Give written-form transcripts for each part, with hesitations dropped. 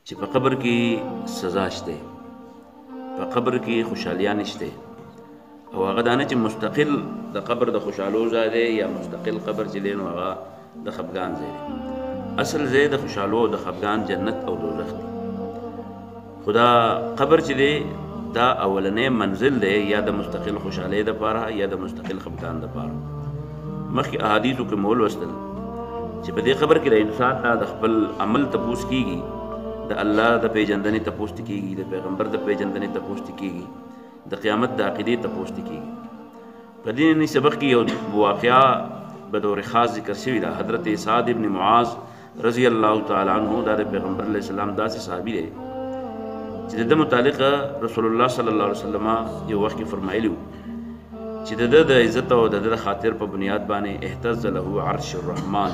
چې په قبر کې سزا شته، په قبر کې خوشحالیان شته، او هغه دا نه چې مستقل د قبر د خوشحالو ځای دی یا مستقل قبر چې دی نو هغه د خفګان ځای دی. اصل ځای د خوشحالو او د خفګان جنت او دوزخ دی. خدا قبر چې دی دا اولنې منزل دی یا د مستقل خوشحالۍ دپاره یا د مستقل خفګان دپاره. مخکې احادیثو کې مول وستل چې په دې قبر کې د انسان نه د خپل عمل تپوس کیږي، د الله د پیژندنې تپوس کیږي، د پیغمبر د پیژندنې تپوس کیږي، د قیامت د عقیدې تپوس کیږي. په دې سبق کې یو واقعه به دور خاص ذکر شوی ده. حضرت سعد ابن معاذ رضی الله تعالی عنه دا د پیغمبر علیه السلام داسې صحابي دی چې د متعلق رسول الله صلی الله علیه وسلم یو وخت کې فرمایلی چې د عزت او د خاطر په بنیاد باندې اهتز له عرش الرحمن،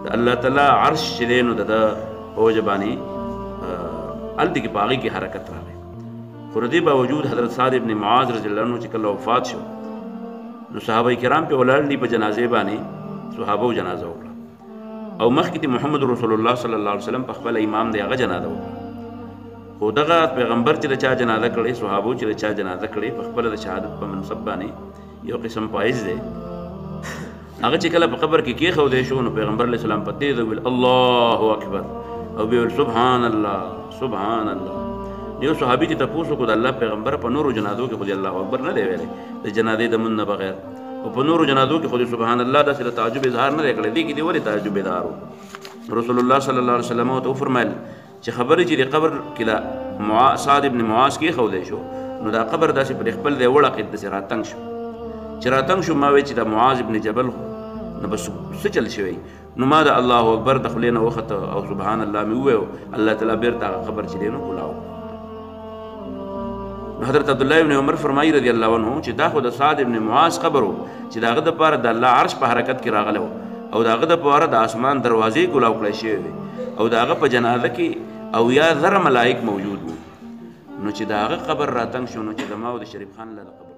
د الله تعالی عرش چې دی نو د اوجه باندې الدې کې باغی کې حرکت راغی. خو د دې باوجود حضرت سعد ابن معاذ رضی الله عنه چې کله وفات شو نو صحابه کرام په ولاړ دي په جنازې باندې، صحابه جنازه وکړه او مخکې محمد رسول الله صلی الله علیه وسلم په خپل امام دی هغه جنازه وکړه. خو دغه پیغمبر چې د چا جنازه کړې، صحابو چې د چا جنازه کړې، په خپل د شهادت په منصب باندې یو قسم پایز دی. هغه چې کله په قبر کې کېښودی شو نو پیغمبر علیه السلام په تیز وویل الله اکبر او بیا ویل سبحان الله سبحان الله. یو صحابي چې تپوس وکړو د الله پیغمبر په نورو جنازو کې خو دې الله اکبر نه دی ویلی د جنازې د مون نه بغیر، او په نورو جنازو کې خو دې سبحان الله داسې د تعجب اظهار نه دی کړی. دې کې دې ولې تعجب اظهار و؟ رسول الله صلی الله علیه وسلم ورته وفرمیل چې خبرې چې د قبر کې د سعد ابن معاذ کېښودی شو نو دا قبر داسې پر خپل دی وړقېد داسې راتنګ شو. چې راتنګ شو ما وی چې د معاذ ابن جبل نو بس څه چل شوی نو ما د الله اکبر د خولې نه وخته او سبحان الله مې وویل، الله تعالی بیرته هغه قبر چې دی نو کولاو. حضرت عبدالله ابن عمر فرمایي رضی الله عنه چې دا خو د سعد ابن معاذ قبر و چې د هغه دپاره د الله عرش په حرکت کې راغلی و او د هغه دپاره د اسمان دروازې کولاو کړی شوې وې او د هغه په جنازه کې او یا زره ملائک موجود وو. نو چې د هغه قبر راتنګ شو نو چې زما او د شریف خان له قبر